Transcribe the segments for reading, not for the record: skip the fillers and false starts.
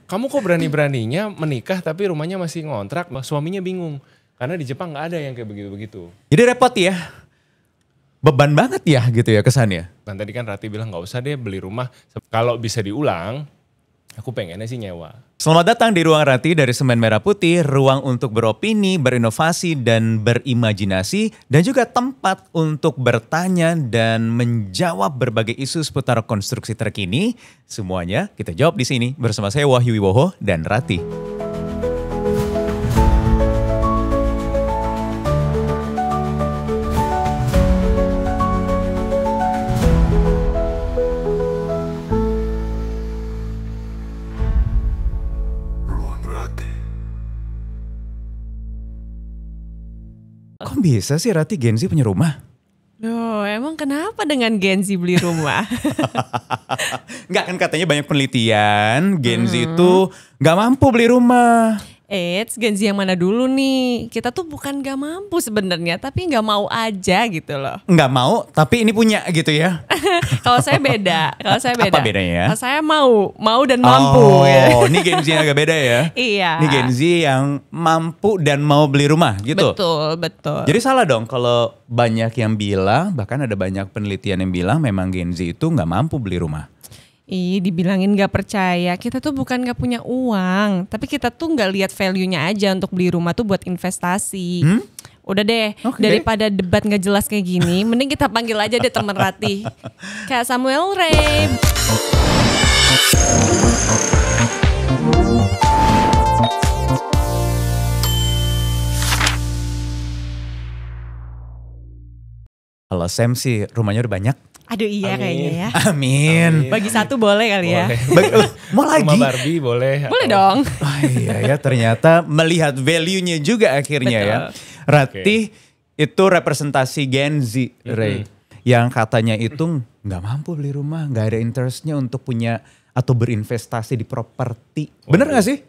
kamu kok berani-beraninya menikah tapi rumahnya masih ngontrak, suaminya bingung. Karena di Jepang gak ada yang kayak begitu-begitu. Jadi repot ya, beban banget ya gitu ya kesannya. Dan tadi kan Rati bilang gak usah deh beli rumah, kalau bisa diulang, aku pengennya sih nyewa. Selamat datang di Ruang Rati dari Semen Merah Putih, ruang untuk beropini, berinovasi, dan berimajinasi, dan juga tempat untuk bertanya dan menjawab berbagai isu seputar konstruksi terkini. Semuanya kita jawab di sini bersama saya Wahyu Wibowo dan Rati. Kok bisa sih Rati Gen Z punya rumah? Loh, emang kenapa dengan Gen Z beli rumah? Enggak, kan katanya banyak penelitian Gen Z itu gak mampu beli rumah. Gen Z yang mana dulu nih? Kita tuh bukan gak mampu sebenarnya, tapi gak mau aja gitu loh. Nggak mau, tapi ini punya gitu ya. Kalau saya beda. Apa bedanya? Kalau saya mau dan mampu. Ya. Oh, ini Gen Z yang agak beda ya. Iya. Ini Gen Z yang mampu dan mau beli rumah gitu. Betul. Jadi salah dong kalau banyak yang bilang, bahkan ada banyak penelitian yang bilang memang Gen Z itu nggak mampu beli rumah. Dibilangin gak percaya, kita tuh bukan gak punya uang, tapi kita tuh gak lihat value-nya aja untuk beli rumah tuh buat investasi. Udah deh, daripada debat gak jelas kayak gini, mending kita panggil aja deh teman Rati. Kak Samuel Ray. Kalau Sam sih rumahnya udah banyak. Aduh iya kayaknya ya. Amin. Bagi satu boleh kali ya. Mau lagi? Rumah Barbie boleh. Boleh dong. Oh iya ya, ternyata melihat value-nya juga akhirnya ya. Rati itu representasi Gen Z, Ray. Yang katanya itu nggak mampu beli rumah, nggak ada interestnya untuk punya atau berinvestasi di properti. Bener nggak sih?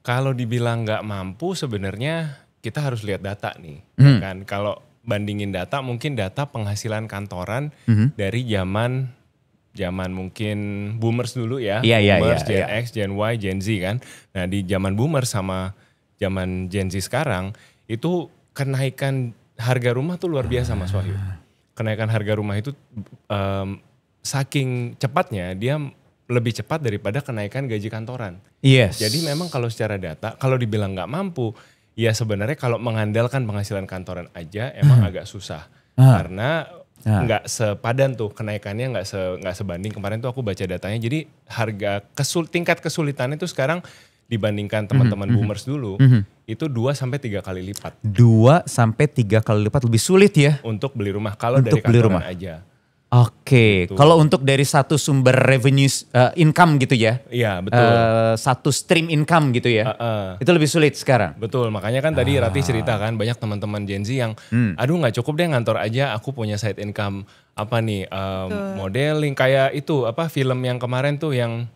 Kalau dibilang nggak mampu sebenarnya kita harus lihat data nih. Kan kalau bandingin data, mungkin data penghasilan kantoran dari zaman mungkin boomers dulu ya. Boomers, Gen X, Gen Y, Gen Z kan. Nah di zaman boomers sama zaman Gen Z sekarang itu kenaikan harga rumah tuh luar biasa Mas Wahyu. Kenaikan harga rumah itu saking cepatnya dia lebih cepat daripada kenaikan gaji kantoran. Yes. Jadi memang kalau secara data, kalau dibilang nggak mampu, ya sebenarnya kalau mengandalkan penghasilan kantoran aja emang agak susah. Karena nggak sepadan tuh kenaikannya, nggak sebanding. Kemarin tuh aku baca datanya, jadi tingkat kesulitannya tuh sekarang dibandingkan teman-teman boomers dulu, itu 2-3 kali lipat. 2-3 kali lipat lebih sulit ya? Untuk beli rumah, kalau dari kantoran aja. Oke, kalau untuk dari satu sumber revenue income gitu ya? Iya betul. Satu stream income gitu ya? Itu lebih sulit sekarang? Betul, makanya kan tadi Rati cerita kan banyak teman-teman Gen Z yang aduh gak cukup deh ngantor aja, aku punya side income apa nih, modeling kayak itu apa film yang kemarin tuh yang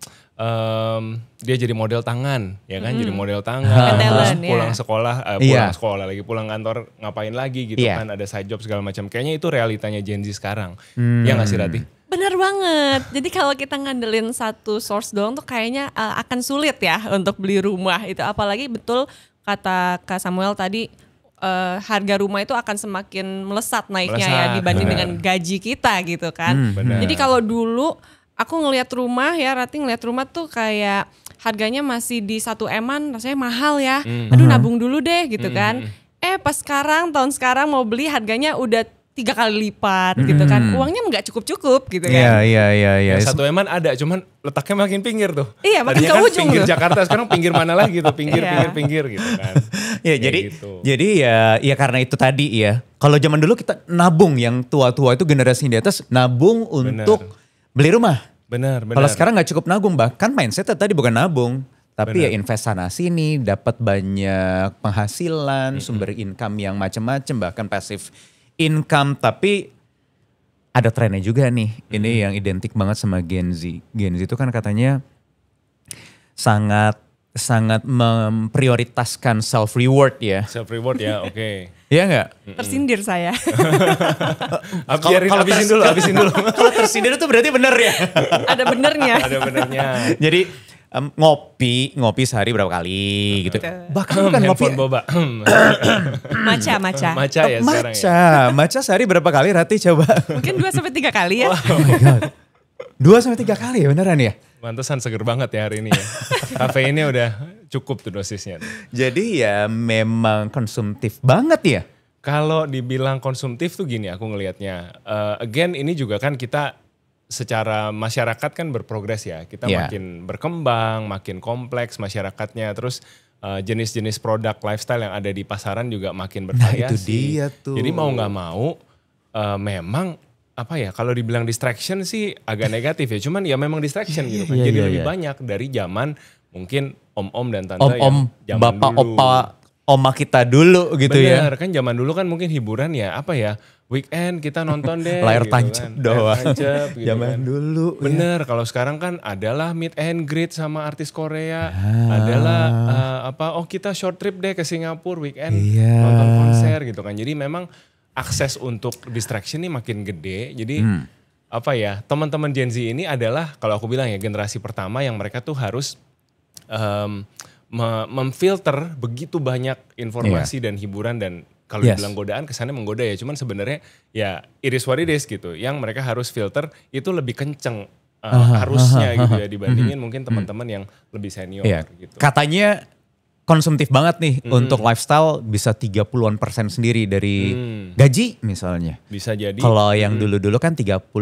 dia jadi model tangan, ya kan, jadi model tangan, terus pulang sekolah, pulang kantor ngapain lagi gitu kan, ada side job segala macam. Kayaknya itu realitanya Gen Z sekarang, ya nggak sih Rati? Bener banget. Jadi kalau kita ngandelin satu source doang tuh kayaknya akan sulit ya untuk beli rumah itu. Apalagi betul kata Kak Samuel tadi, harga rumah itu akan semakin melesat naiknya ya dibanding dengan gaji kita gitu kan. Jadi kalau dulu aku ngelihat rumah ya, Rati ngelihat rumah tuh kayak harganya masih di 1 M-an rasanya mahal ya. Aduh nabung dulu deh gitu kan. Pas tahun sekarang mau beli harganya udah 3 kali lipat gitu kan. Uangnya nggak cukup gitu kan. Iya. 1 M-an ada, cuman letaknya makin pinggir tuh. Iya, makin ke kan ujung pinggir tuh. Jakarta, sekarang pinggir mana lagi tuh, pinggir gitu kan. Ya jadi ya karena itu tadi ya. Kalau zaman dulu kita nabung, yang tua-tua itu generasi di atas nabung untuk beli rumah. Benar. Kalau sekarang nggak cukup nabung, bahkan mindsetnya tadi bukan nabung, tapi ya investasi nih, dapat banyak penghasilan, sumber income yang macam-macam, bahkan passive income. Tapi ada trennya juga nih, ini yang identik banget sama Gen Z. Gen Z itu kan katanya sangat memprioritaskan self reward ya. Self reward ya, oke. Iya nggak? Tersindir saya. Habisin dulu. Kalau tersindir itu berarti benar ya? Ada benernya. Ada benernya. Jadi ngopi sehari berapa kali gitu. Bahkan bukan ngopi. Handphone boba. Maca. Maca ya sekarang ya. Maca sehari berapa kali Rati coba? Mungkin 2-3 kali ya. Oh my God. 2-3 kali ya beneran ya? Mantesan seger banget ya hari ini ya. Kafeinnya udah cukup tuh dosisnya. Jadi ya memang konsumtif banget ya? Kalau dibilang konsumtif tuh gini aku ngelihatnya. Again ini juga kan kita secara masyarakat kan berprogres ya. Kita makin berkembang, makin kompleks masyarakatnya. Terus jenis-jenis produk lifestyle yang ada di pasaran juga makin bervariasi. Nah itu dia tuh. Jadi mau gak mau memang apa ya kalau dibilang distraction sih agak negatif ya. Cuman ya memang distraction gitu kan. Jadi lebih banyak dari zaman mungkin om-om dan tante yang zaman bapak, dulu. opa, oma kita dulu gitu ya. Bener kan zaman dulu kan mungkin hiburan ya apa ya. Weekend kita nonton deh. Layar gitu tancap kan. doang. Layar tancap gitu Zaman kan. dulu. Bener, kalau sekarang kan adalah meet and greet sama artis Korea. Adalah kita short trip deh ke Singapura weekend nonton konser gitu kan. Jadi memang akses untuk distraction ini makin gede. Jadi teman-teman Gen Z ini adalah kalau aku bilang ya generasi pertama yang mereka tuh harus memfilter begitu banyak informasi dan hiburan dan kalau dibilang godaan kesannya menggoda ya, cuman sebenarnya ya it is what it is gitu. Yang mereka harus filter itu lebih kenceng harusnya gitu ya dibandingin mungkin teman-teman yang lebih senior gitu. Katanya konsumtif banget nih untuk lifestyle bisa 30% sendiri dari gaji misalnya. Bisa jadi. Kalau yang dulu-dulu kan 30%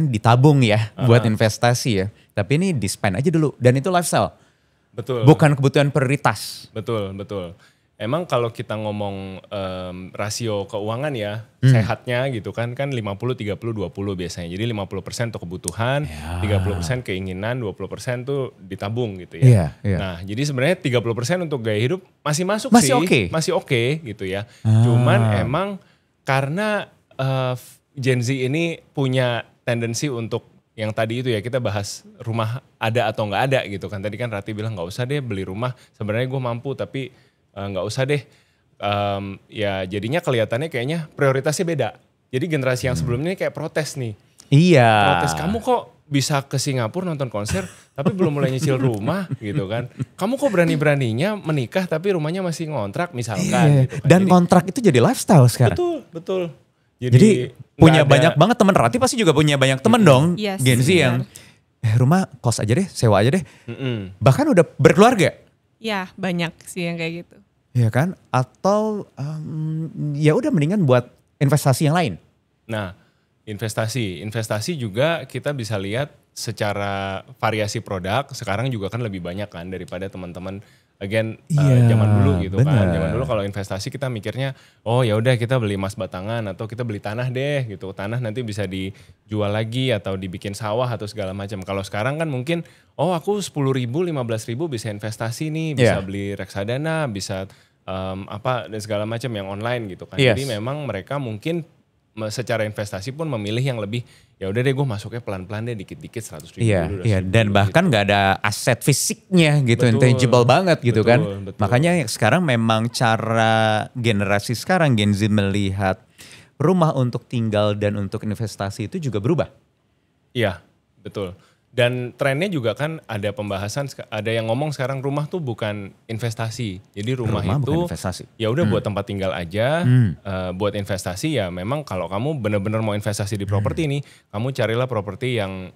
ditabung ya buat investasi ya. Tapi ini di-spend aja dulu dan itu lifestyle. Betul. Bukan kebutuhan prioritas. Betul. Emang kalau kita ngomong rasio keuangan ya, sehatnya gitu kan 50-30-20 biasanya. Jadi 50% untuk kebutuhan, 30% keinginan, 20% tuh ditabung gitu ya. Nah jadi sebenarnya 30% untuk gaya hidup masih masuk sih. Masih oke gitu ya. Cuman emang karena Gen Z ini punya tendensi untuk yang tadi itu ya kita bahas rumah ada atau nggak ada gitu kan. Tadi kan Rati bilang nggak usah deh beli rumah, sebenarnya gue mampu tapi nggak usah deh, ya jadinya kelihatannya kayaknya prioritasnya beda. Jadi generasi yang sebelumnya kayak protes nih. Iya. Protes, kamu kok bisa ke Singapura nonton konser tapi belum mulai nyicil rumah gitu kan. Kamu kok berani-beraninya menikah tapi rumahnya masih ngontrak misalkan. Gitu kan. Dan kontrak itu jadi lifestyle sekarang. Betul. Jadi punya banyak banget teman. Rati pasti juga punya banyak teman dong. Yes, Gen Z yang rumah kos aja deh, sewa aja deh. Bahkan udah berkeluarga. Ya banyak sih yang kayak gitu. Iya kan? Atau ya udah mendingan buat investasi yang lain. Nah, investasi juga kita bisa lihat secara variasi produk sekarang juga kan lebih banyak kan daripada teman-teman zaman dulu gitu kan. Zaman dulu kalau investasi kita mikirnya oh ya udah kita beli emas batangan atau kita beli tanah deh gitu. Tanah nanti bisa dijual lagi atau dibikin sawah atau segala macam. Kalau sekarang kan mungkin aku 10.000, 15.000 bisa investasi nih, bisa beli reksadana, bisa dan segala macam yang online gitu kan. Jadi memang mereka mungkin secara investasi pun memilih yang lebih ya udah deh gue masuknya pelan-pelan deh dikit-dikit 100.000 dulu. Dan bahkan nggak ada aset fisiknya gitu, intangible banget gitu kan. Makanya sekarang memang cara generasi sekarang Gen Z melihat rumah untuk tinggal dan untuk investasi itu juga berubah. Iya, betul. Dan trennya juga kan ada pembahasan, ada yang ngomong sekarang rumah tuh bukan investasi. Jadi rumah itu ya udah buat tempat tinggal aja, buat investasi ya memang kalau kamu benar-benar mau investasi di properti nih, kamu carilah properti yang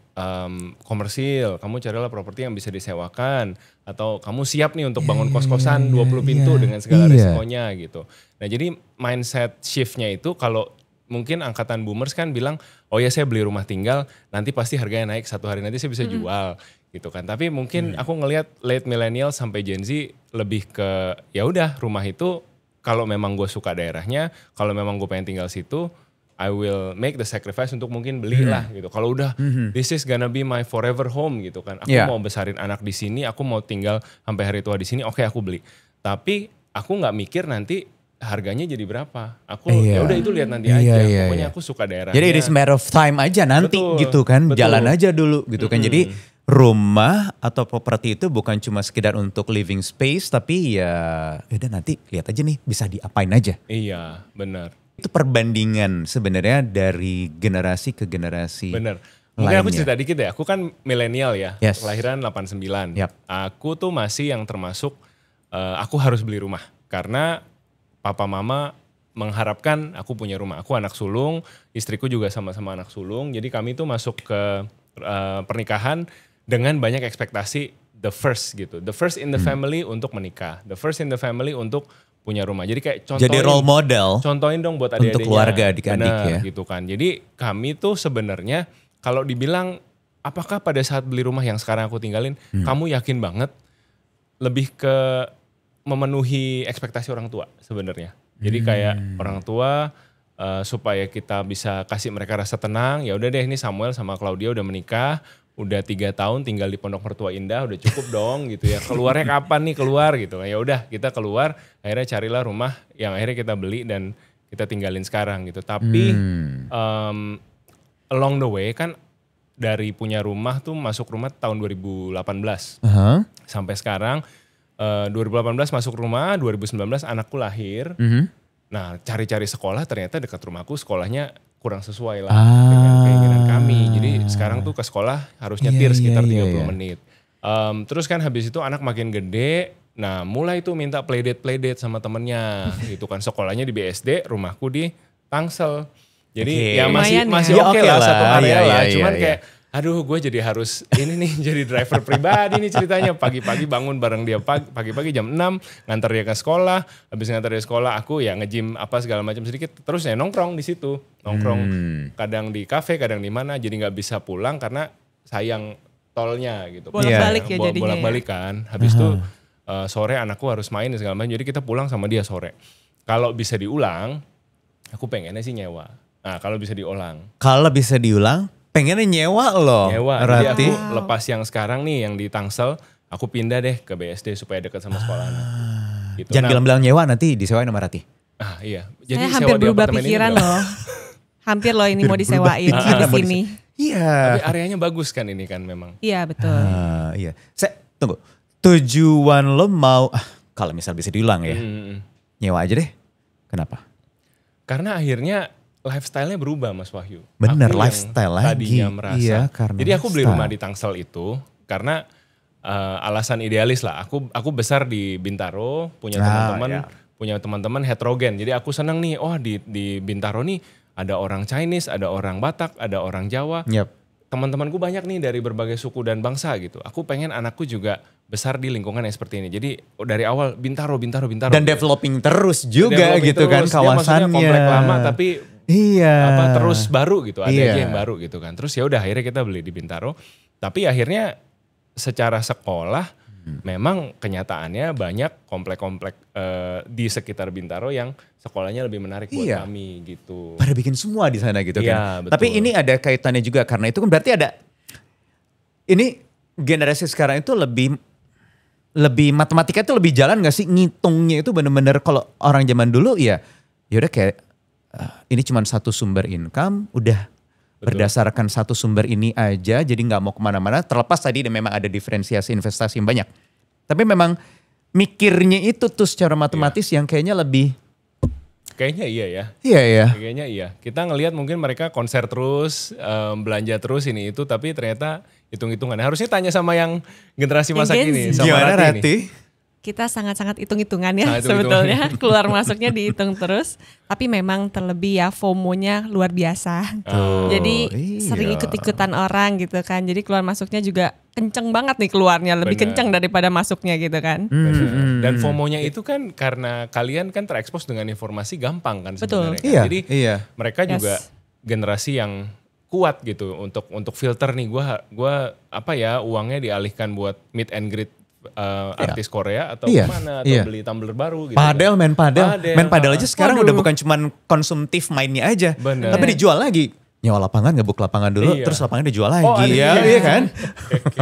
komersil, kamu carilah properti yang bisa disewakan, atau kamu siap nih untuk bangun kos-kosan 20 pintu dengan segala resikonya gitu. Nah jadi mindset shiftnya itu kalau mungkin angkatan boomers kan bilang, oh ya saya beli rumah tinggal, nanti pasti harganya naik, satu hari nanti saya bisa jual gitu kan. Tapi mungkin aku ngelihat late millennial sampai Gen Z lebih ke ya udah rumah itu kalau memang gue suka daerahnya, kalau memang gue pengen tinggal situ, I will make the sacrifice untuk mungkin belilah gitu. Kalau udah this is gonna be my forever home gitu kan. Aku mau besarin anak di sini, aku mau tinggal sampai hari tua di sini, oke aku beli. Tapi aku nggak mikir nanti harganya jadi berapa. Aku ya udah itu lihat nanti aja. Pokoknya aku suka daerahnya. Jadi it is matter of time aja nanti gitu kan. Jalan aja dulu gitu kan. Jadi rumah atau properti itu bukan cuma sekedar untuk living space, tapi ya udah nanti lihat aja nih bisa diapain aja. Iya, benar. Itu perbandingan sebenarnya dari generasi ke generasi. Benar. Mungkin aku lainnya? cerita dikit ya, aku kan milenial ya, Yes. kelahiran 89. Yap. Aku tuh masih yang termasuk, aku harus beli rumah. Karena papa mama mengharapkan aku punya rumah. Aku anak sulung, istriku juga sama-sama anak sulung. Jadi kami tuh masuk ke pernikahan dengan banyak ekspektasi the first gitu. The first in the family untuk menikah. The first in the family untuk punya rumah. Jadi kayak contohin. Jadi role model. Contohin dong buat adik-adiknya. Untuk keluarga adik-adik Bener, ya. gitu kan. Jadi kami tuh sebenarnya kalau dibilang apakah pada saat beli rumah yang sekarang aku tinggalin, kamu yakin banget lebih ke memenuhi ekspektasi orang tua sebenarnya. Jadi kayak orang tua supaya kita bisa kasih mereka rasa tenang, ya udah deh ini Samuel sama Claudia udah menikah, udah 3 tahun tinggal di Pondok Mertua Indah, udah cukup dong gitu ya. Keluarnya kapan nih keluar gitu. Ya udah kita keluar, akhirnya carilah rumah yang akhirnya kita beli dan kita tinggalin sekarang gitu. Tapi along the way kan dari punya rumah tuh masuk rumah tahun 2018 sampai sekarang 2018 masuk rumah, 2019 anakku lahir. Nah cari-cari sekolah ternyata dekat rumahku sekolahnya kurang sesuai lah dengan keinginan kami. Jadi sekarang tuh ke sekolah harus nyetir sekitar 30 menit. Terus kan habis itu anak makin gede, nah mulai tuh minta playdate sama temennya. Gitu kan sekolahnya di BSD, rumahku di Tangsel. Jadi ya masih Lumayan ya. oke lah satu area lah. Cuman iya. kayak aduh gue jadi harus ini nih jadi driver pribadi nih ceritanya. Pagi-pagi bangun bareng dia pagi-pagi jam 6 nganter dia ke sekolah. Habis nganter dia sekolah aku ya nge-gym apa segala macam sedikit. Terus ya nongkrong di situ. Nongkrong kadang di kafe kadang di mana. Jadi gak bisa pulang karena sayang tolnya gitu. Bolak-balik ya jadinya Bolak-balik kan. Habis itu sore anakku harus main dan segala macam. Jadi kita pulang sama dia sore. Kalau bisa diulang aku pengennya sih nyewa. Nah kalau bisa diulang. Kalau bisa diulang, pengennya nyewa loh. Nyewa. Jadi Berarti aku lepas yang sekarang nih yang di Tangsel, aku pindah deh ke BSD supaya dekat sama sekolah anakku. Gitu. jangan bilang-bilang nyewa nanti disewain sama Rati. Iya. Saya sewa hampir di berubah apartemen ini pikiran berapa? loh. Hampir loh ini mau disewain di sini. Iya. Tapi areanya bagus kan ini kan memang. Iya betul. Iya. Tunggu. Tujuan lo mau, kalau misal bisa diulang ya, nyewa aja deh. Kenapa? Karena akhirnya lifestyle-nya berubah Mas Wahyu. Bener, Aku yang lifestyle lagi. Tadinya merasa. Iya, karena jadi aku beli lifestyle. rumah di Tangsel itu karena alasan idealis lah. Aku besar di Bintaro, punya teman-teman heterogen. Jadi aku senang nih, di Bintaro nih ada orang Chinese, ada orang Batak, ada orang Jawa. Yep. Teman-temanku banyak nih dari berbagai suku dan bangsa gitu. Aku pengen anakku juga besar di lingkungan yang seperti ini. Jadi dari awal Bintaro. Dan developing terus juga Developing gitu kan terus. Dia maksudnya kawasannya. komplek lama tapi terus baru gitu. Ada Iya. aja yang baru gitu kan. Terus ya udah akhirnya kita beli di Bintaro. Tapi akhirnya secara sekolah memang kenyataannya banyak komplek-komplek di sekitar Bintaro yang sekolahnya lebih menarik buat Iya. kami gitu. Pada bikin semua di sana gitu Iya, kan. betul. Tapi ini ada kaitannya juga karena itu kan berarti ada, ini generasi sekarang itu lebih matematika itu lebih jalan gak sih, ngitungnya itu bener-bener. Kalau orang zaman dulu ya udah kayak ini cuma satu sumber income, udah berdasarkan satu sumber ini aja, jadi nggak mau kemana-mana. Terlepas tadi memang ada diferensiasi investasi yang banyak, tapi memang mikirnya itu tuh secara matematis yang kayaknya lebih. Kayaknya iya ya. Iya ya. Kayaknya iya. Kita ngelihat mungkin mereka konser terus, belanja terus ini itu, tapi ternyata hitung-hitungan. Harusnya tanya sama yang generasi masa Gen kini, Z. sama Gimana Rati nih. Rati? Kita sangat-sangat hitung-hitungan ya Sangat hitung-hitungan. sebetulnya. Keluar masuknya dihitung terus. Tapi memang terlebih ya FOMO-nya luar biasa. Jadi iya. sering ikut-ikutan orang gitu kan. Jadi keluar masuknya juga kenceng banget nih keluarnya. Lebih Bener. kenceng daripada masuknya gitu kan. Dan FOMO-nya itu kan karena kalian kan terekspos dengan informasi gampang kan Betul. sebenarnya. Iya, Jadi iya. mereka Yes. juga generasi yang kuat gitu untuk filter nih gua apa ya uangnya dialihkan buat meet and greet artis Korea atau Iya, kemana atau iya. beli tumbler baru gitu. Padel, main padel. Main padel aja sekarang Waduh. udah bukan cuman konsumtif mainnya aja. Bener. Tapi dijual lagi. Nyewa lapangan, ngebuk lapangan dulu, Iya. terus lapangan dijual lagi. Oh, ada ya, iya. iya kan? Oke.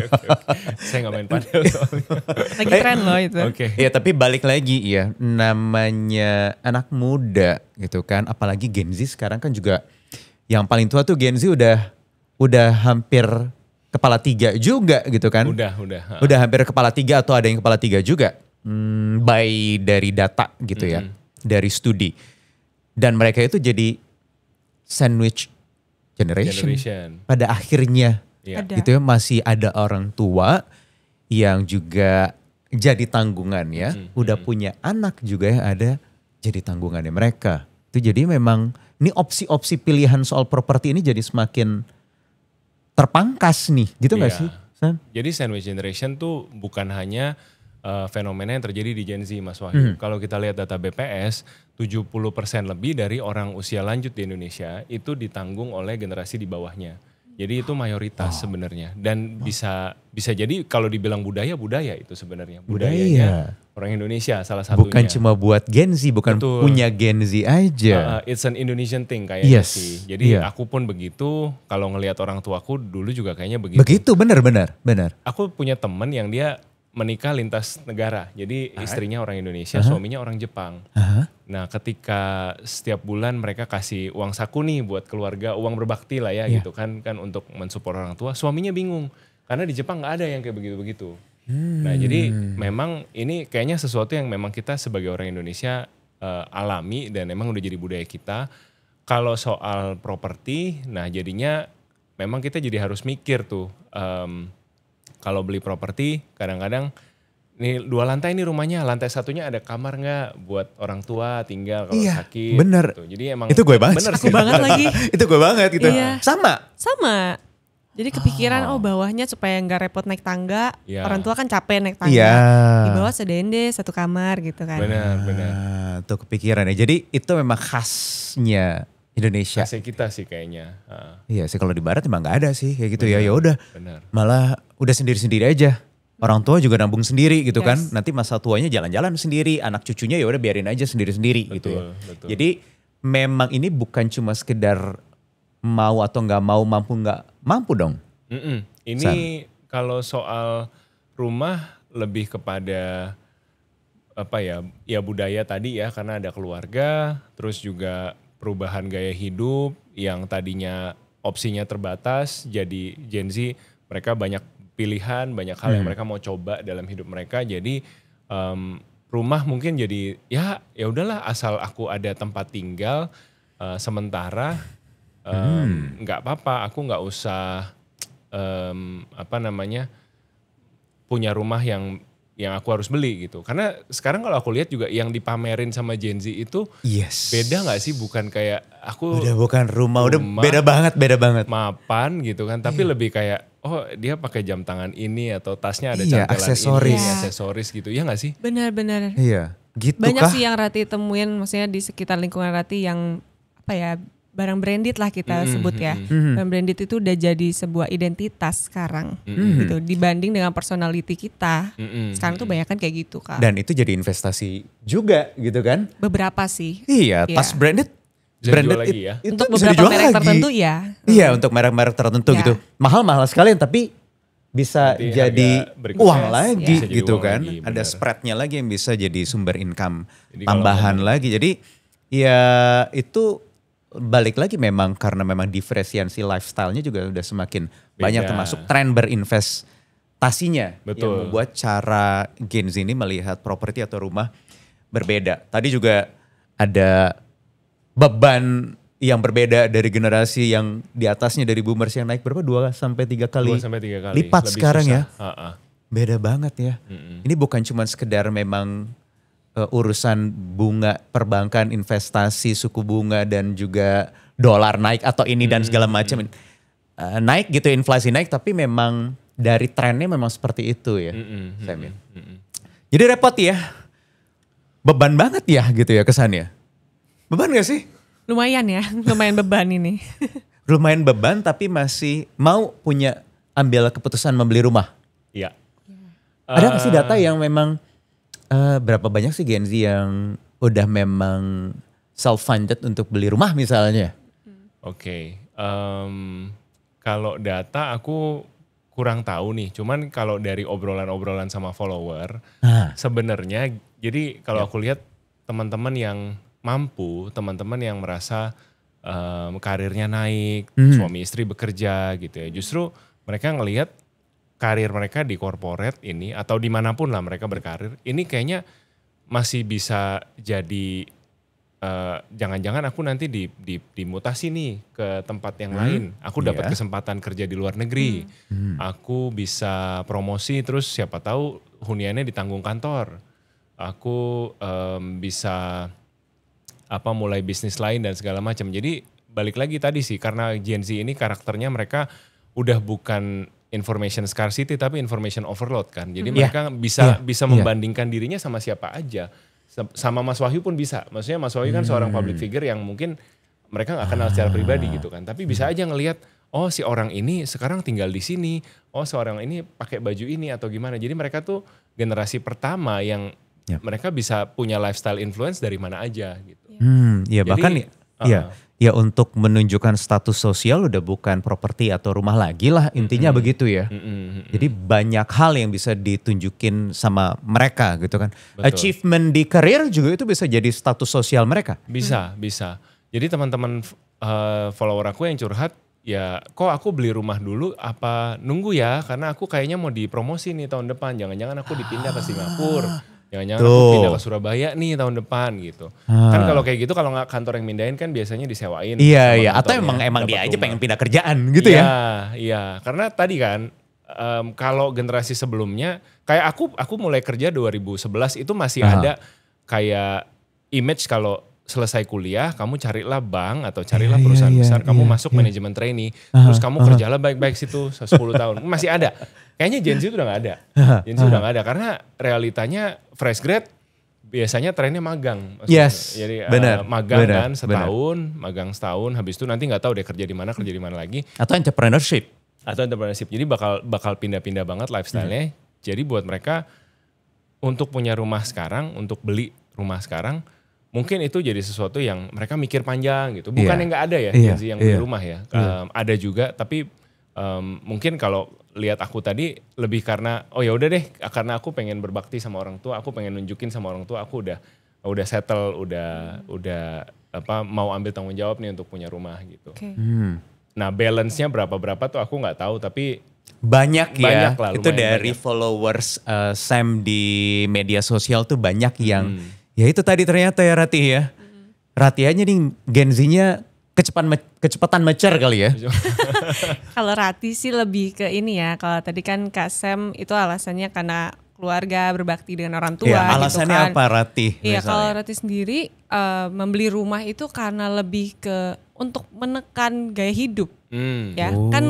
Saya nggak main padel soalnya. Lagi tren loh itu. Oke. Iya, tapi balik lagi ya, namanya anak muda gitu kan, apalagi Gen Z sekarang kan juga yang paling tua tuh Gen Z udah hampir kepala 3 juga gitu kan. Udah. Udah hampir kepala 3 atau ada yang kepala 3 juga. By dari data gitu ya. Dari studi. Dan mereka itu jadi sandwich generation. Pada akhirnya Ada. gitu ya, masih ada orang tua yang juga jadi tanggungannya, udah punya anak juga yang ada jadi tanggungannya mereka. Itu jadi memang ini opsi-opsi pilihan soal properti ini jadi semakin terpangkas nih, gitu nggak Iya. sih, San? Jadi sandwich generation tuh bukan hanya fenomena yang terjadi di Gen Z, Mas Wahyu. Kalau kita lihat data BPS, 70% lebih dari orang usia lanjut di Indonesia itu ditanggung oleh generasi di bawahnya. Jadi itu mayoritas sebenarnya. Dan bisa jadi kalau dibilang budaya itu sebenarnya. Budayanya orang Indonesia salah satunya. Bukan cuma buat Gen Z, bukan Betul. punya Gen Z aja. It's an Indonesian thing kayaknya Yes. sih. Jadi Iya. aku pun begitu, kalau ngelihat orang tuaku dulu juga kayaknya begitu. Begitu, benar. Aku punya teman yang dia menikah lintas negara. Jadi istrinya orang Indonesia, suaminya orang Jepang. Nah, ketika setiap bulan mereka kasih uang saku nih buat keluarga, uang berbakti lah ya gitu kan untuk mensupport orang tua. Suaminya bingung karena di Jepang nggak ada yang kayak begitu-begitu. Nah, jadi memang ini kayaknya sesuatu yang memang kita sebagai orang Indonesia alami dan memang udah jadi budaya kita. Kalau soal properti, nah jadinya memang kita jadi harus mikir tuh. Kalau beli properti kadang-kadang nih 2 lantai nih rumahnya, lantai satunya ada kamar nggak buat orang tua tinggal kalau Iya, sakit. bener. Gitu. Jadi emang Itu gue banget. bener Aku sih. banget lagi. Itu gue banget gitu. Iya. Sama. Jadi kepikiran bawahnya supaya nggak repot naik tangga. Iya. Orang tua kan capek naik tangga. Iya. Di bawah sedende 1 kamar gitu kan. Benar. Nah, tuh kepikiran ya. Jadi itu memang khasnya Indonesia. Kasih kita sih kayaknya. Iya sih, kalau di barat emang nggak ada sih kayak gitu ya. Ya udah. Benar. Malah udah sendiri-sendiri aja. Orang tua juga nabung sendiri gitu kan. Yes. Nanti masa tuanya jalan-jalan sendiri, anak cucunya ya udah biarin aja sendiri-sendiri gitu ya. Betul. Jadi memang ini bukan cuma sekedar mau atau nggak mau, mampu nggak mampu dong. Ini kalau soal rumah lebih kepada apa ya budaya tadi ya, karena ada keluarga, terus juga perubahan gaya hidup yang tadinya opsinya terbatas, jadi Gen Z mereka banyak pilihan, banyak hal yang mereka mau coba dalam hidup mereka. Jadi rumah mungkin jadi ya udahlah asal aku ada tempat tinggal sementara nggak apa-apa, aku nggak usah punya rumah yang aku harus beli gitu. Karena sekarang kalau aku lihat juga yang dipamerin sama Gen Z itu Yes. beda nggak sih? Bukan kayak aku Udah bukan rumah, udah beda banget. mapan gitu kan, tapi lebih kayak dia pakai jam tangan ini atau tasnya ada Iya, cantelan aksesoris. ini, Iya. aksesoris gitu. Ya nggak sih? Benar-benar. Iya, gitu Banyak kah? sih yang Rati temuin, maksudnya di sekitar lingkungan Rati yang barang branded lah kita sebut ya. Barang branded itu udah jadi sebuah identitas sekarang gitu. Dibanding dengan personality kita. Sekarang tuh banyak kan kayak gitu Kak. Dan itu jadi investasi juga gitu kan. Beberapa sih. Iya, tas branded. Bisa dijual lagi ya? Itu Untuk bisa beberapa dijual merek lagi. tertentu ya. Iya, untuk merek-merek tertentu Ya. gitu. Mahal-mahal sekalian tapi bisa Nanti jadi harga berikutnya uang Yes, lagi ya. Bisa jadi gitu uang kan. lagi, Ada benar. spreadnya lagi yang bisa jadi sumber income Jadi kalau tambahan ngomong- lagi. Jadi ya itu balik lagi memang karena memang diferensiasi lifestyle-nya juga udah semakin banyak, Beda. termasuk tren berinvestasinya. Betul. Yang membuat cara Gen Z ini melihat properti atau rumah berbeda. Tadi juga ada beban yang berbeda dari generasi yang di atasnya dari boomers yang naik berapa? 2-3 kali 2-3 kali. lipat Lebih sekarang susah. ya. Beda banget ya. Ini bukan cuma sekedar memang urusan bunga perbankan, investasi, suku bunga dan juga dolar naik atau ini dan segala macam. Naik gitu, inflasi naik, tapi memang dari trennya memang seperti itu ya. Sam, ya. Jadi repot ya. Beban banget ya gitu ya kesannya. Beban gak sih? Lumayan ya, lumayan beban ini. Lumayan beban tapi masih mau punya ambil keputusan membeli rumah. Iya. Ada nggak sih data yang memang berapa banyak sih Gen Z yang udah memang self-funded untuk beli rumah misalnya? Oke. Kalau data aku kurang tahu nih. Cuman kalau dari obrolan-obrolan sama follower, sebenarnya jadi kalau aku lihat teman-teman yang mampu, teman-teman yang merasa karirnya naik, suami istri bekerja gitu ya. Justru mereka ngelihat karir mereka di corporate ini atau dimanapun lah mereka berkarir, ini kayaknya masih bisa jadi jangan-jangan aku nanti dimutasi nih ke tempat yang lain. Aku dapat kesempatan kerja di luar negeri. Aku bisa promosi terus siapa tahu huniannya ditanggung kantor. Aku bisa mulai bisnis lain dan segala macam. Jadi balik lagi tadi sih, karena Gen Z ini karakternya mereka udah bukan information scarcity tapi information overload kan. Jadi mereka bisa membandingkan dirinya sama siapa aja. Sama Mas Wahyu pun bisa. Maksudnya Mas Wahyu kan seorang public figure yang mungkin mereka nggak kenal secara pribadi gitu kan. Tapi bisa aja ngelihat, oh si orang ini sekarang tinggal di sini. Oh seorang ini pakai baju ini atau gimana. Jadi mereka tuh generasi pertama yang mereka bisa punya lifestyle influence dari mana aja gitu. Ya bahkan ya untuk menunjukkan status sosial udah bukan properti atau rumah lagi lah, intinya begitu ya. Jadi banyak hal yang bisa ditunjukin sama mereka gitu kan. Betul. Achievement di karir juga itu bisa jadi status sosial mereka. Bisa. Jadi teman-teman follower aku yang curhat, ya kok aku beli rumah dulu apa nunggu ya, karena aku kayaknya mau dipromosi nih tahun depan, jangan-jangan aku dipindah ke Singapura. Jangan-jangan aku pindah ke Surabaya nih tahun depan gitu. Kan kalau kayak gitu, kalau nggak kantor yang mindahin kan biasanya disewain. Iya. Atau emang dia aja pengen pindah kerjaan gitu ya. Iya. Karena tadi kan kalau generasi sebelumnya, kayak aku mulai kerja 2011 itu masih ada kayak image kalau selesai kuliah kamu carilah bank atau carilah perusahaan besar, kamu masuk manajemen trainee, terus kamu kerjalah baik-baik situ 10 tahun. Masih ada. Kayaknya Gen Z itu udah gak ada. Gen Z udah gak ada karena realitanya fresh grad biasanya trennya magang. Maksudnya. Jadi magang kan setahun, magang setahun, habis itu nanti gak tahu dia kerja di mana lagi. Atau entrepreneurship. Jadi bakal pindah-pindah banget lifestyle-nya. Jadi buat mereka untuk punya rumah sekarang, untuk beli rumah sekarang, mungkin itu jadi sesuatu yang mereka mikir panjang gitu. Bukan yang gak ada ya Gen Z yang beli rumah ya. Ada juga, tapi mungkin kalau lihat aku tadi lebih karena ya udah deh, karena aku pengen berbakti sama orang tua, aku pengen nunjukin sama orang tua aku udah settle, udah mau ambil tanggung jawab nih untuk punya rumah gitu. Nah balance-nya berapa tuh aku nggak tahu, tapi banyak lah, itu banyak. dari followers Sam di media sosial tuh banyak yang ya itu tadi ternyata ya Rati ya. Rati aja nih Gen Z-nya kecepatan mature kali ya. Kalau Rati sih lebih ke ini ya. Kalau tadi kan Kak Sam itu alasannya karena keluarga, berbakti dengan orang tua. Iya, alasannya gitu kan. apa Rati? Iya, kalau Rati sendiri membeli rumah itu karena lebih ke untuk menekan gaya hidup. Ya kan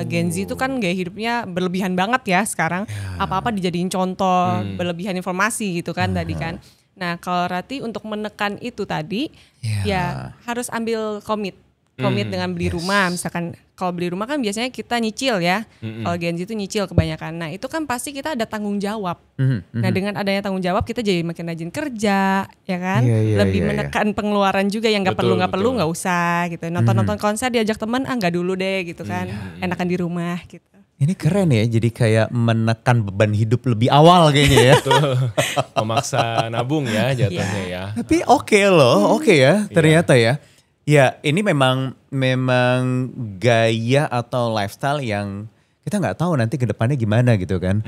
Gen Z itu kan gaya hidupnya berlebihan banget ya sekarang. Apa-apa dijadiin contoh, berlebihan informasi gitu kan tadi kan. Nah kalau Rati untuk menekan itu tadi ya harus ambil komit dengan beli rumah. Misalkan kalau beli rumah kan biasanya kita nyicil ya. Kalau Gen Z itu nyicil kebanyakan. Nah itu kan pasti kita ada tanggung jawab. Nah dengan adanya tanggung jawab kita jadi makin rajin kerja ya kan. Lebih menekan pengeluaran juga yang gak perlu gak usah gitu. Nonton konser diajak teman gak dulu deh gitu kan. Enakan di rumah gitu. Ini keren ya, jadi kayak menekan beban hidup lebih awal kayaknya ya. Memaksa nabung ya jatuhnya ya. Tapi oke loh, oke ya ternyata ya. Ya ini memang gaya atau lifestyle yang kita nggak tahu nanti ke depannya gimana gitu kan.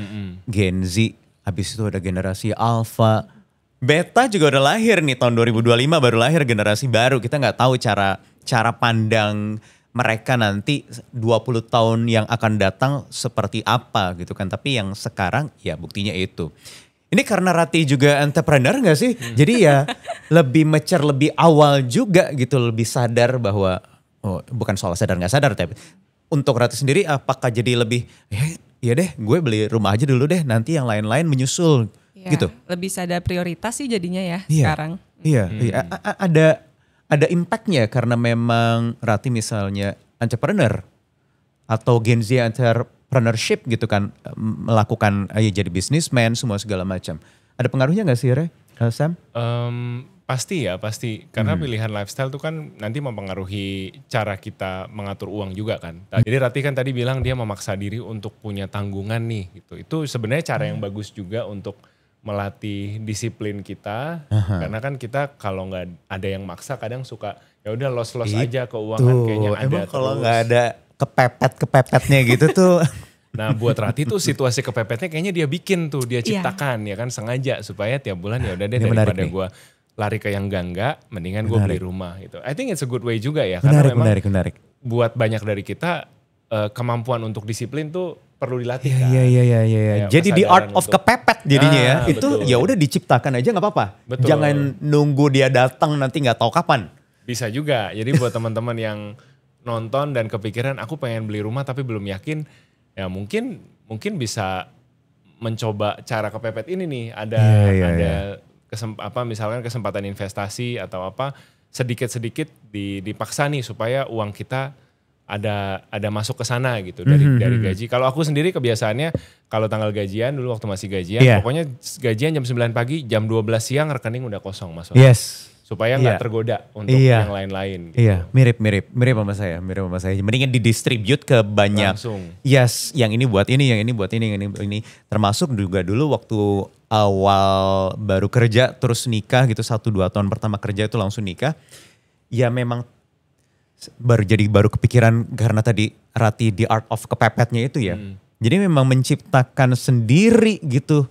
Gen Z, habis itu ada generasi Alpha. Beta juga udah lahir nih tahun 2025, baru lahir generasi baru. Kita nggak tahu cara pandang mereka nanti 20 tahun yang akan datang seperti apa gitu kan. Tapi yang sekarang ya buktinya itu. Ini karena Rati juga entrepreneur gak sih? Jadi ya lebih mature, lebih awal juga gitu. Lebih sadar bahwa, bukan soal sadar gak sadar. Tapi untuk Rati sendiri apakah jadi lebih, ya deh gue beli rumah aja dulu deh. Nanti yang lain-lain menyusul gitu. Lebih sadar prioritas sih jadinya ya sekarang. Iya. Ada impactnya karena memang Rati misalnya entrepreneur atau Gen Z entrepreneurship gitu kan, melakukan jadi businessman semua segala macam. Ada pengaruhnya gak sih Sam? Pasti karena pilihan lifestyle tuh kan nanti mempengaruhi cara kita mengatur uang juga kan. Jadi Rati kan tadi bilang dia memaksa diri untuk punya tanggungan nih gitu. Itu sebenarnya cara yang bagus juga untuk melatih disiplin kita, karena kan kita kalau nggak ada yang maksa kadang suka ya udah los aja keuangan kayaknya ada. Emang kalau nggak ada kepepetnya gitu tuh. Nah buat Rati tuh situasi kepepetnya kayaknya dia bikin tuh, dia ciptakan ya kan sengaja supaya tiap bulan ya udah deh daripada gue lari ke yang enggak, mendingan gue beli rumah gitu. I think it's a good way juga ya. Karena memang Menarik. buat banyak dari kita kemampuan untuk disiplin tuh perlu dilatih kan. Iya. Jadi the art of kepepet jadinya ya. Itu betul. ya udah diciptakan aja nggak apa-apa. Betul. Jangan nunggu dia datang nanti nggak tahu kapan. Bisa juga. Jadi buat teman-teman yang nonton dan kepikiran aku pengen beli rumah tapi belum yakin, ya mungkin bisa mencoba cara kepepet ini nih. Ada misalkan kesempatan investasi atau apa sedikit-sedikit dipaksa nih supaya uang kita ada masuk ke sana gitu dari gaji. Kalau aku sendiri kebiasaannya kalau tanggal gajian dulu waktu masih gajian, pokoknya gajian jam 9 pagi, jam 12 siang rekening udah kosong masuk. Yes. Supaya nggak tergoda untuk yang lain-lain. Gitu. Iya, mirip sama saya. Mendingan didistribute ke banyak. Langsung. Yes, yang ini buat ini, yang ini buat ini, yang ini. Termasuk juga dulu waktu awal baru kerja terus nikah gitu 1-2 tahun pertama kerja itu langsung nikah. Ya memang baru kepikiran karena tadi Rati the art of kepepetnya itu ya. Jadi memang menciptakan sendiri gitu.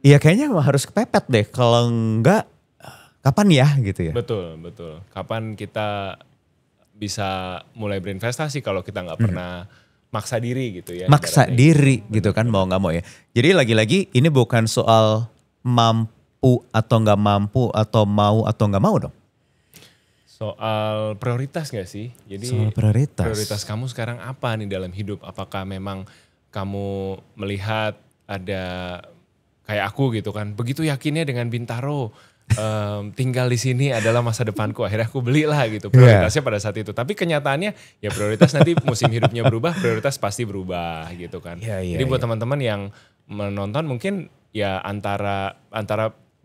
Ya kayaknya harus kepepet deh. Kalau enggak kapan ya gitu ya. Betul. Kapan kita bisa mulai berinvestasi kalau kita nggak pernah maksa diri gitu ya. Maksa diri gitu kan mau nggak mau ya. Jadi lagi-lagi ini bukan soal mampu atau nggak mampu atau mau nggak mau dong. Soal prioritas gak sih? Jadi soal prioritas. Prioritas kamu sekarang apa nih dalam hidup? Apakah memang kamu melihat ada kayak aku gitu kan? Begitu yakinnya dengan Bintaro, tinggal di sini adalah masa depanku. Akhirnya aku belilah gitu prioritasnya pada saat itu. Tapi kenyataannya ya prioritas nanti musim hidupnya berubah, prioritas pasti berubah gitu kan. Jadi buat teman-teman yang menonton mungkin ya antara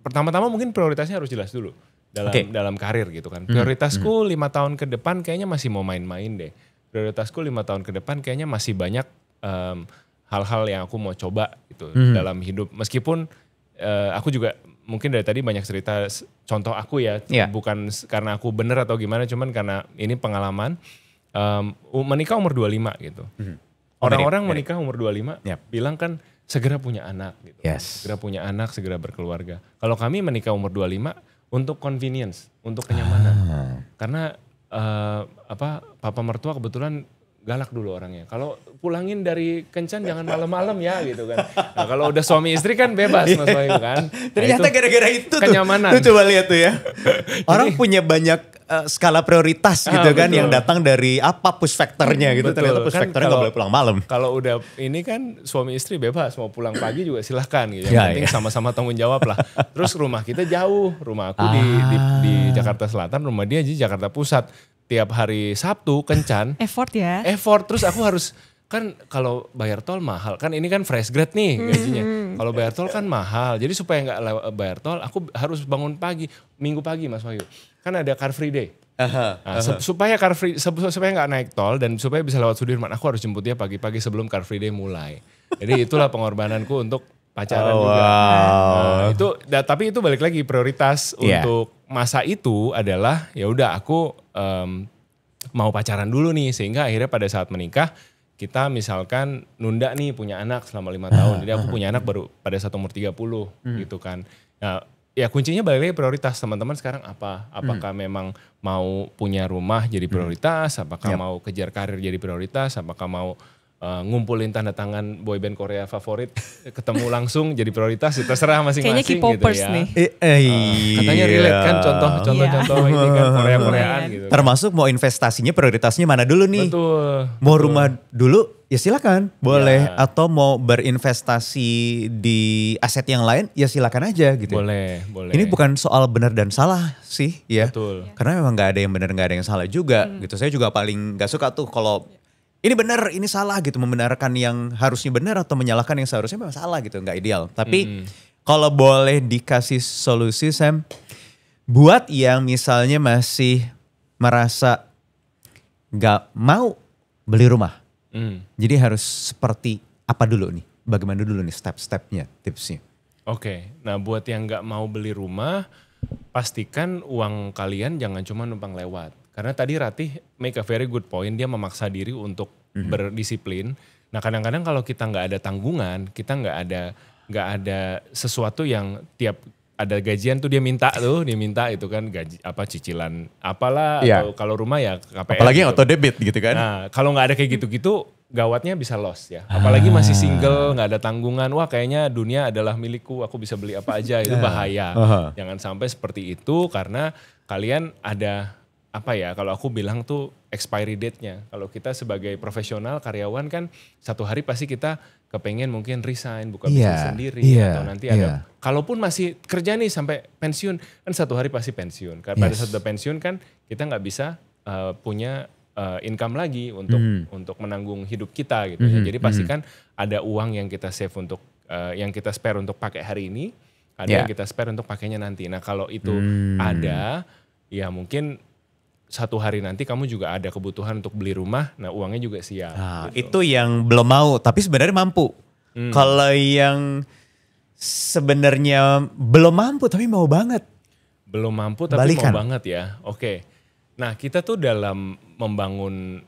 pertama-tama mungkin prioritasnya harus jelas dulu. Dalam karir gitu kan. Prioritasku 5 tahun ke depan kayaknya masih mau main-main deh. Prioritasku 5 tahun ke depan kayaknya masih banyak hal-hal yang aku mau coba gitu dalam hidup. Meskipun aku juga mungkin dari tadi banyak cerita contoh aku ya. Bukan karena aku bener atau gimana, cuman karena ini pengalaman. Menikah umur 25 gitu. Orang-orang menikah umur 25 bilang kan segera punya anak gitu. Segera punya anak, segera berkeluarga. Kalau kami menikah umur 25 untuk convenience, untuk kenyamanan. Karena papa mertua kebetulan galak dulu orangnya. Kalau pulangin dari kencan jangan malam-malam ya gitu kan. Nah kalau udah suami istri kan bebas Mas Wahyu kan. Ternyata gara-gara itu kenyamanan. Tuh coba lihat tuh ya. Orang punya banyak skala prioritas gitu kan. Yang datang dari apa push factornya gitu. Ternyata push factornya gak boleh pulang malam. Kalau udah ini kan suami istri bebas. Mau pulang pagi juga silahkan gitu. Yang penting sama-sama tanggung jawab lah. Terus rumah kita jauh. Rumah aku di Jakarta Selatan. Rumah dia di Jakarta Pusat. Tiap hari Sabtu kencan. Effort ya. Terus aku harus kan kalau bayar tol mahal. Kan ini kan fresh grade nih gajinya. Kalau bayar tol kan mahal. Jadi supaya nggak bayar tol aku harus bangun pagi. Minggu pagi Mas Wahyu. Kan ada Car Free Day. Supaya supaya nggak naik tol dan supaya bisa lewat Sudirman. Aku harus jemput dia pagi-pagi sebelum Car Free Day mulai. Jadi itulah pengorbananku untuk pacaran juga. Nah, tapi itu balik lagi prioritas untuk masa itu adalah ya udah aku mau pacaran dulu nih sehingga akhirnya pada saat menikah kita misalkan nunda nih punya anak selama 5 tahun. Jadi aku punya anak baru pada saat umur 30 gitu kan. Nah, ya kuncinya balik lagi prioritas teman-teman sekarang apa? Apakah memang mau punya rumah jadi prioritas? Apakah mau kejar karir jadi prioritas? Apakah mau ngumpulin tanda tangan boyband Korea favorit ketemu langsung jadi prioritas? Terserah masing-masing kayaknya K-popers gitu ya. nih. Katanya relate kan contoh-contoh ini kan Korea-Koreaan gitu. Termasuk mau investasinya prioritasnya mana dulu nih? Betul. Mau rumah dulu ya silakan boleh. Atau mau berinvestasi di aset yang lain ya silakan aja gitu. Boleh. Ini bukan soal benar dan salah sih ya. Betul. Karena memang gak ada yang benar gak ada yang salah juga gitu. Saya juga paling gak suka tuh kalau ini benar, ini salah gitu. Membenarkan yang harusnya benar atau menyalahkan yang seharusnya memang salah gitu. Gak ideal. Tapi kalau boleh dikasih solusi Sam. Buat yang misalnya masih merasa gak mau beli rumah. Jadi harus seperti apa dulu nih? Bagaimana dulu nih step-stepnya, tipsnya? Oke, nah buat yang gak mau beli rumah, pastikan uang kalian jangan cuma numpang lewat. Karena tadi Ratih make a very good point, dia memaksa diri untuk berdisiplin. Nah kadang-kadang kalau kita nggak ada tanggungan, kita nggak ada sesuatu yang tiap ada gajian tuh dia minta itu kan gaji apa cicilan apalah Iya. atau kalau rumah ya KPR. Apalagi yang gitu. auto debit gitu kan. Nah, kalau nggak ada kayak gitu-gitu, gawatnya bisa loss ya. Apalagi masih single, nggak ada tanggungan. Wah, kayaknya dunia adalah milikku, aku bisa beli apa aja. Itu bahaya. Jangan sampai seperti itu karena kalian ada apa ya? Kalau aku bilang tuh expiry date-nya. Kalau kita sebagai profesional karyawan kan satu hari pasti kita kepengen mungkin resign, buka bisnis sendiri atau nanti ada. Kalaupun masih kerja nih sampai pensiun, kan satu hari pasti pensiun. Karena pada saat udah pensiun kan kita nggak bisa punya income lagi untuk menanggung hidup kita gitu. Jadi pastikan ada uang yang kita save untuk yang kita spare untuk pakai hari ini, ada yang kita spare untuk pakainya nanti. Nah kalau itu ada, ya mungkin satu hari nanti kamu juga ada kebutuhan untuk beli rumah, nah uangnya juga siap. Nah, gitu. itu yang belum mau, tapi sebenarnya mampu. Kalau yang sebenarnya belum mampu tapi mau banget. Belum mampu tapi Balikan. mau banget ya. Oke. Nah kita tuh dalam membangun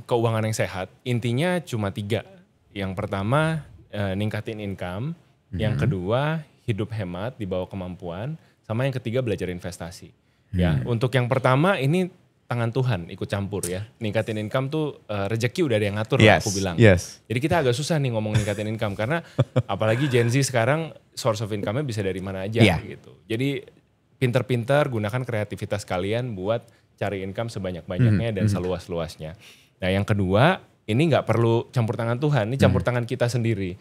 keuangan yang sehat, intinya cuma 3. Yang pertama ningkatin income, yang kedua hidup hemat di bawah kemampuan, sama yang ketiga belajar investasi. Ya, untuk yang pertama ini tangan Tuhan ikut campur ya. Ningkatin income tuh rezeki udah ada yang ngatur lah aku bilang. Jadi kita agak susah nih ngomong ningkatin income karena apalagi Gen Z sekarang source of income-nya bisa dari mana aja gitu. Jadi pinter-pinter gunakan kreativitas kalian buat cari income sebanyak-banyaknya dan seluas-luasnya. Nah yang kedua ini nggak perlu campur tangan Tuhan, ini campur tangan kita sendiri.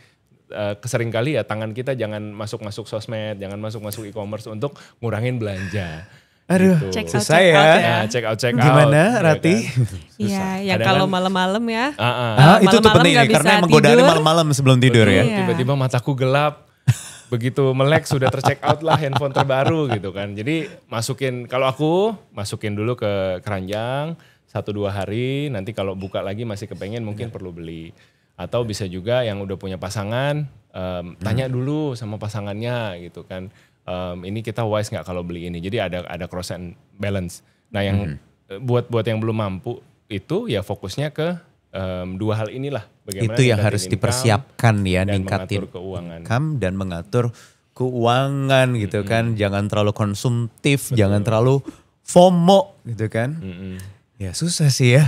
Sering kali ya tangan kita jangan masuk-masuk sosmed, jangan masuk-masuk e-commerce untuk ngurangin belanja. Aduh, Gitu. Check out, susah check ya. out Nah, check out. Gimana, ya Rati? kan? Iya, ya Kadang kalau kan- malam-malam ya. itu tuh Malam-malam penting nggak nih, karena bisa menggodaannya tidur. malam-malam sebelum tidur ya. Iya. Tiba-tiba mataku gelap. Begitu melek sudah tercheck out lah handphone terbaru gitu kan. Jadi kalau aku masukin dulu ke keranjang 1-2 hari. Nanti kalau buka lagi masih kepengen mungkin perlu beli. Atau bisa juga yang udah punya pasangan tanya dulu sama pasangannya gitu kan. Ini kita wise nggak kalau beli ini. Jadi ada cross and balance. Nah yang buat yang belum mampu itu ya fokusnya ke 2 hal inilah. Bagaimana Itu yang ningkatin harus income dipersiapkan ya, dan ningkatin mengatur keuangan. income dan mengatur keuangan gitu kan. Jangan terlalu konsumtif, jangan terlalu FOMO gitu kan. Ya susah sih ya.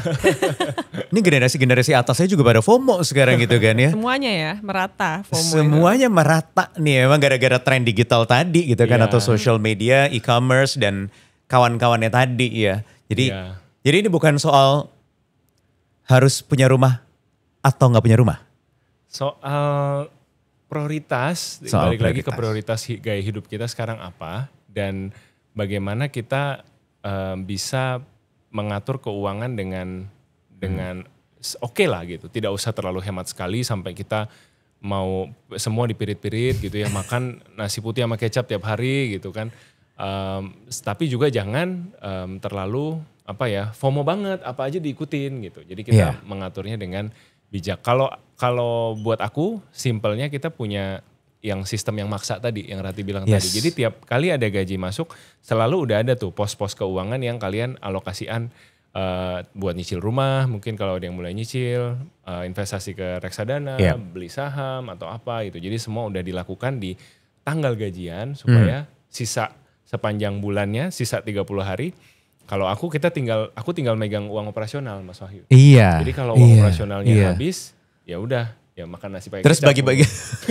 Ini generasi-generasi atasnya juga pada FOMO sekarang gitu kan ya. Semuanya ya merata FOMO itu. Semuanya merata nih emang gara-gara tren digital tadi gitu kan. Iya. Atau social media, e-commerce dan kawan-kawannya tadi ya. Jadi Iya. jadi ini bukan soal harus punya rumah atau nggak punya rumah. Soal prioritas, Soal balik lagi ke prioritas. prioritas gaya hidup kita sekarang apa dan bagaimana kita bisa mengatur keuangan dengan oke lah gitu. Tidak usah terlalu hemat sekali sampai kita mau semua dipirit-pirit gitu ya, makan nasi putih sama kecap tiap hari gitu kan. Tapi juga jangan terlalu FOMO banget, apa aja diikutin gitu. Jadi kita mengaturnya dengan bijak. Kalau buat aku simpelnya kita punya yang sistem yang maksa tadi, yang Rati bilang tadi. Jadi tiap kali ada gaji masuk selalu udah ada tuh pos-pos keuangan yang kalian alokasian buat nyicil rumah, mungkin kalau ada yang mulai nyicil, investasi ke reksadana, beli saham atau apa gitu. Jadi semua udah dilakukan di tanggal gajian supaya sisa sepanjang bulannya, sisa 30 hari. Kalau aku tinggal megang uang operasional Mas Wahyu. Iya. Jadi kalau uang operasionalnya habis, ya udah, ya makan nasi pakai Terus kecap.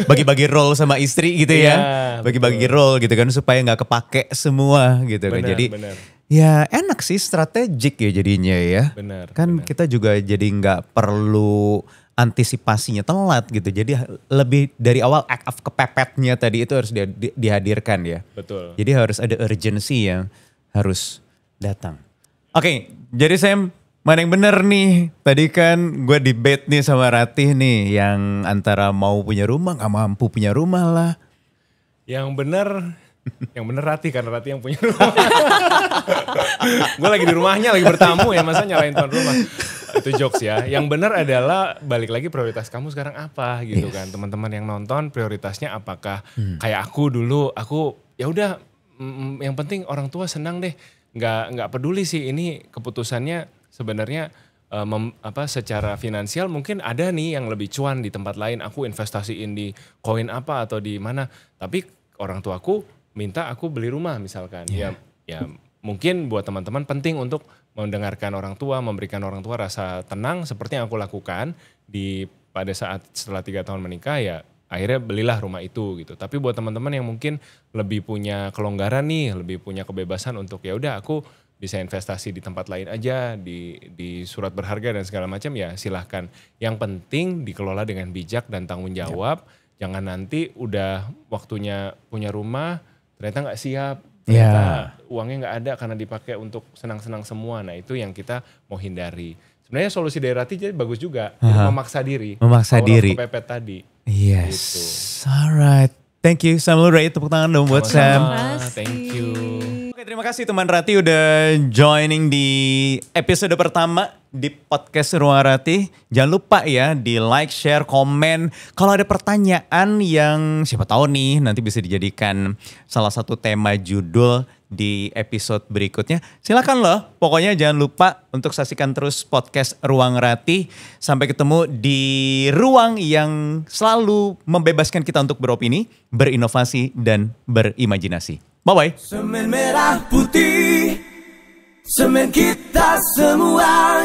bagi-bagi role sama istri gitu ya. Iya, Bagi-bagi role gitu kan supaya nggak kepake semua gitu kan. Benar, Jadi benar. ya enak sih, strategik ya jadinya ya. Benar, Kan kita juga jadi nggak perlu antisipasinya telat gitu. Jadi lebih dari awal act of kepepetnya tadi itu harus dihadirkan ya. Betul. Jadi harus ada urgency yang harus datang. Oke, jadi Sam, mana yang bener nih? Tadi kan gue debate nih sama Ratih nih, yang antara mau punya rumah, gak mampu punya rumah lah. Yang bener Rati, karena Rati yang punya rumah. Gue lagi di rumahnya, lagi bertamu ya, masa nyalain tuan rumah. Itu jokes ya. Yang bener adalah balik lagi prioritas kamu sekarang apa gitu kan. Teman-teman yang nonton prioritasnya apakah kayak aku dulu, aku ya udah yang penting orang tua senang deh. Nggak peduli sih ini keputusannya sebenarnya secara finansial mungkin ada nih yang lebih cuan di tempat lain. Aku investasiin di koin apa atau di mana. Tapi orang tuaku minta aku beli rumah misalkan. Ya mungkin buat teman-teman penting untuk mendengarkan orang tua, memberikan orang tua rasa tenang seperti yang aku lakukan pada saat setelah 3 tahun menikah ya akhirnya belilah rumah itu gitu. Tapi buat teman-teman yang mungkin lebih punya kelonggaran nih, lebih punya kebebasan untuk ya udah aku bisa investasi di tempat lain aja, di surat berharga dan segala macam ya silahkan. Yang penting dikelola dengan bijak dan tanggung jawab. Jangan nanti udah waktunya punya rumah ternyata nggak siap, ternyata uangnya nggak ada karena dipakai untuk senang-senang semua. Nah itu yang kita mau hindari. Sebenarnya solusi dari Rati jadi bagus juga, memaksa diri. Memaksa diri. Kepepet tadi. Yes, gitu. Alright. Thank you Samuel Ray, tepuk tangan dong buat Sam. Thank you. Oke, terima kasih teman Rati udah joining di episode pertama di podcast Ruang Rati. Jangan lupa ya di like, share, komen. Kalau ada pertanyaan yang siapa tahu nih nanti bisa dijadikan salah satu tema judul di episode berikutnya. Silakan loh. Pokoknya jangan lupa untuk saksikan terus podcast Ruang Rati. Sampai ketemu di ruang yang selalu membebaskan kita untuk beropini, berinovasi, dan berimajinasi. Bye-bye. Semen merah putih, semen kita semua.